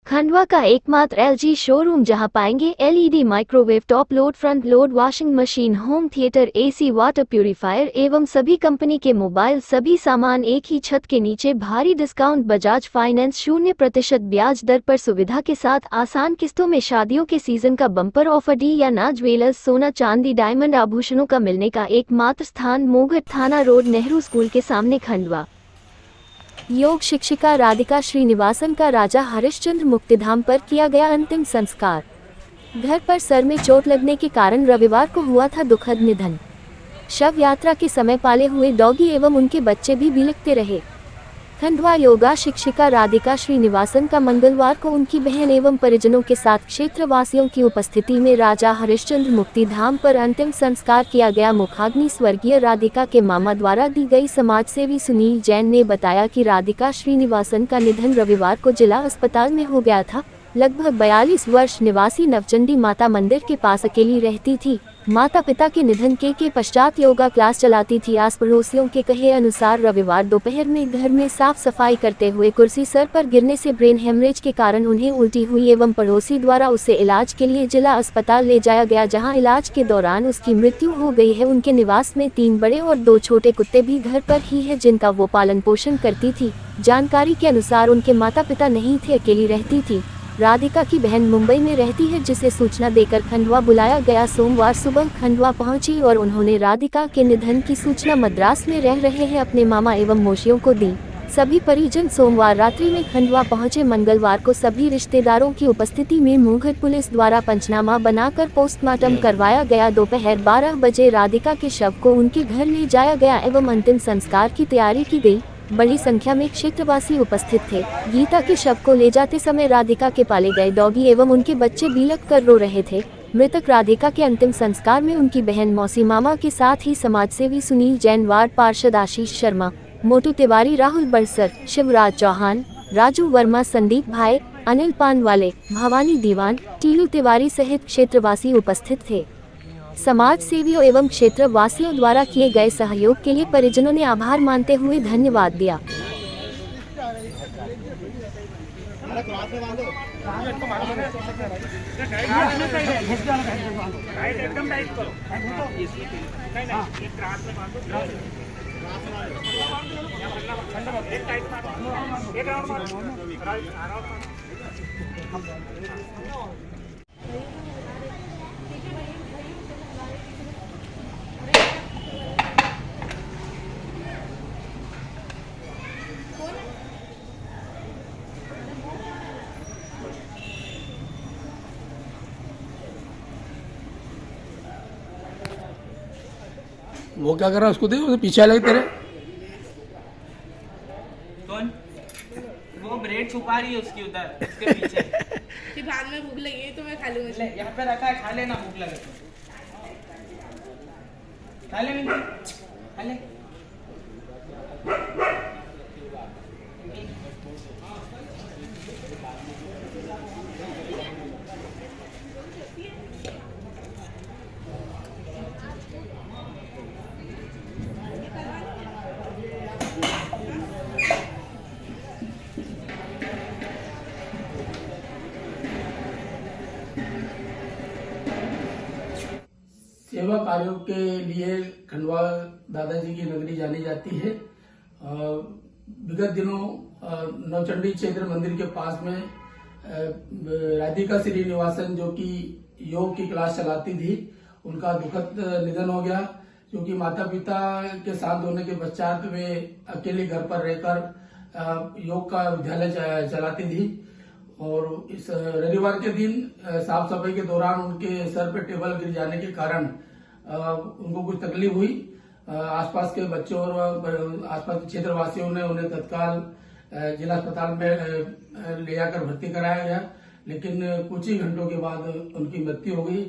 खंडवा का एकमात्र LG showroom जहां पाएंगे LED microwave, top load, front load, washing machine, home theatre, AC, water purifier एवं सभी कंपनी के मोबाइल, सभी सामान एक ही छत के नीचे। भारी डिस्काउंट, बजाज फाइनेंस, 0% ब्याज दर पर सुविधा के साथ आसान किस्तों में। शादियों के सीजन का बम्पर ऑफर। डी या ना ज्वेलर्स, सोना चांदी डायमंड आभूषणों का मिलने का एकमात्र स्थान, मोघट थाना रोड, नेहरू स्कूल के सामने, खंडवा। योग शिक्षिका राधिका श्रीनिवासन का राजा हरिश्चंद्र मुक्तिधाम पर किया गया अंतिम संस्कार। घर पर सर में चोट लगने के कारण रविवार को हुआ था दुखद निधन। शव यात्रा के समय पाले हुए डॉगी एवं उनके बच्चे भी बिलखते रहे। खंडवा योगा शिक्षिका राधिका श्रीनिवासन का मंगलवार को उनकी बहन एवं परिजनों के साथ क्षेत्रवासियों की उपस्थिति में राजा हरिश्चंद्र मुक्तिधाम पर अंतिम संस्कार किया गया। मुखाग्नि स्वर्गीय राधिका के मामा द्वारा दी गई। समाजसेवी सुनील जैन ने बताया कि राधिका श्रीनिवासन का निधन रविवार को जिला अस्पताल में हो गया था। लगभग 42 वर्ष निवासी नवचंडी माता मंदिर के पास अकेली रहती थी। माता पिता के निधन के पश्चात योगा क्लास चलाती थी। आस पड़ोसियों के कहे अनुसार रविवार दोपहर में घर में साफ सफाई करते हुए कुर्सी सर पर गिरने से ब्रेन हेमरेज के कारण उन्हें उल्टी हुई एवं पड़ोसी द्वारा उसे इलाज के लिए जिला अस्पताल ले जाया गया, जहां इलाज के दौरान उसकी मृत्यु हो गई है। उनके निवास में 3 बड़े और 2 छोटे कुत्ते भी घर पर ही है, जिनका वो पालन पोषण करती थी। जानकारी के अनुसार उनके माता पिता नहीं थे, अकेली रहती थी। राधिका की बहन मुंबई में रहती है, जिसे सूचना देकर खंडवा बुलाया गया। सोमवार सुबह खंडवा पहुंची और उन्होंने राधिका के निधन की सूचना मद्रास में रह रहे हैं अपने मामा एवं मौसियों को दी। सभी परिजन सोमवार रात्रि में खंडवा पहुंचे। मंगलवार को सभी रिश्तेदारों की उपस्थिति में मोघट पुलिस द्वारा पंचनामा बनाकर पोस्टमार्टम करवाया गया। दोपहर 12 बजे राधिका के शव को उनके घर ले जाया गया एवं अंतिम संस्कार की तैयारी की गई। बड़ी संख्या में क्षेत्रवासी उपस्थित थे। गीता के शव को ले जाते समय राधिका के पाले गए डॉगी एवं उनके बच्चे बिलख कर रो रहे थे। मृतक राधिका के अंतिम संस्कार में उनकी बहन, मौसी, मामा के साथ ही समाजसेवी सुनील जैन, वार्ड पार्षद आशीष शर्मा, मोटू तिवारी, राहुल बरसर, शिवराज चौहान, राजू वर्मा, संदीप भाई, अनिल पानवाले, भवानी दीवान, टीलू तिवारी सहित क्षेत्रवासी उपस्थित थे। समाज सेवियों एवं क्षेत्रवासियों द्वारा किए गए सहयोग के लिए परिजनों ने आभार मानते हुए धन्यवाद दिया। वो क्या कर रहा है, उसको देखो, पीछे लगे तेरे। कौन? वो ब्रेड छुपा रही है उसकी उधर, उसके पीछे। कि बाद में भूख लगी तो मैं खा लूंगा। यहाँ पे रखा है, खा लेना, भूख लगे तो खा ले, खा ले। सेवा कार्यों के लिए खंडवा दादाजी की नगरी जानी जाती है। विगत दिनों नवचंडी क्षेत्र मंदिर के पास में राधिका श्रीनिवासन, जो कि योग की क्लास चलाती थी, उनका दुखद निधन हो गया। क्योंकि माता पिता के साथ होने के पश्चात वे अकेले घर पर रहकर योग का विद्यालय चलाती थी। और इस रविवार के दिन साफ सफाई के दौरान उनके सर पे टेबल गिर जाने के कारण उनको कुछ तकलीफ हुई। आसपास के बच्चों और आसपास के क्षेत्रवासियों ने उन्हें तत्काल जिला अस्पताल में ले जाकर भर्ती कराया गया, लेकिन कुछ ही घंटों के बाद उनकी मृत्यु हो गई।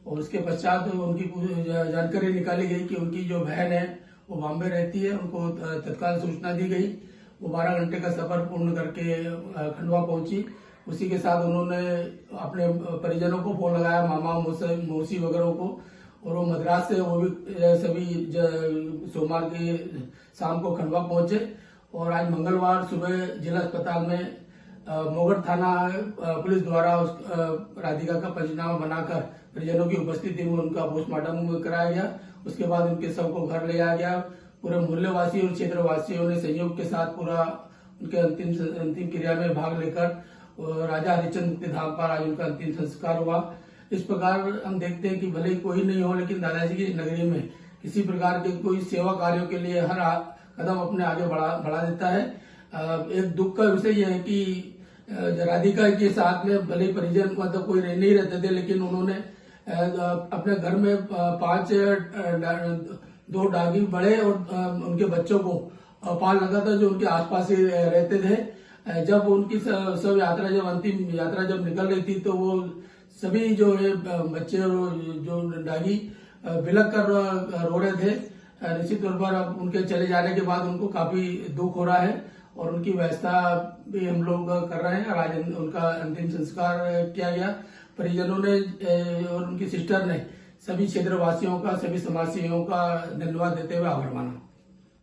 और उसके पश्चात उनकी जानकारी निकाली गई कि उनकी जो बहन है वो बॉम्बे रहती है, उनको तत्काल सूचना दी गई। वो 12 घंटे का सफर पूर्ण करके खंडवा पहुंची। उसी के साथ उन्होंने अपने परिजनों को फोन लगाया, मामा, मौसी वगैरह को, और वो मद्रास से वो भी सभी सोमवार की शाम को खंडवा पहुंचे। और आज मंगलवार सुबह जिला अस्पताल में मोगढ़ थाना पुलिस द्वारा उस राधिका का पंचनामा बनाकर परिजनों की उपस्थिति में उनका पोस्टमार्टम कराया गया। उसके बाद उनके शव को घर ले आया गया। पूरे मोहल्लेवासी और क्षेत्रवासियों ने सहयोग के साथ पूरा उनके अंतिम क्रिया में भाग लेकर राजा हरिश्चंद्र धाम पर आज उनका अंतिम संस्कार हुआ। इस प्रकार हम देखते हैं कि भले ही कोई नहीं हो, लेकिन दादाजी की नगरी में किसी प्रकार के कोई सेवा कार्यों के लिए हर कदम अपने आगे बढ़ा देता है। एक दुख का विषय यह है कि राधिका के साथ में भले परिजन मतलब कोई नहीं रहते थे, लेकिन उन्होंने अपने घर में 2 डागी बड़े और उनके बच्चों को पाल लगा था, जो उनके आसपास ही रहते थे। जब उनकी सब यात्रा जब अंतिम यात्रा जब निकल रही थी, तो वो सभी जो है बच्चे जो डागी बिलक कर रो रहे थे। निश्चित तौर पर अब उनके चले जाने के बाद उनको काफी दुख हो रहा है और उनकी व्यवस्था भी हम लोग कर रहे हैं और आज उनका अंतिम संस्कार किया गया। परिजनों ने और उनकी सिस्टर ने सभी क्षेत्रवासियों का, सभी समाजसेवियों का धन्यवाद देते हुए आभार माना।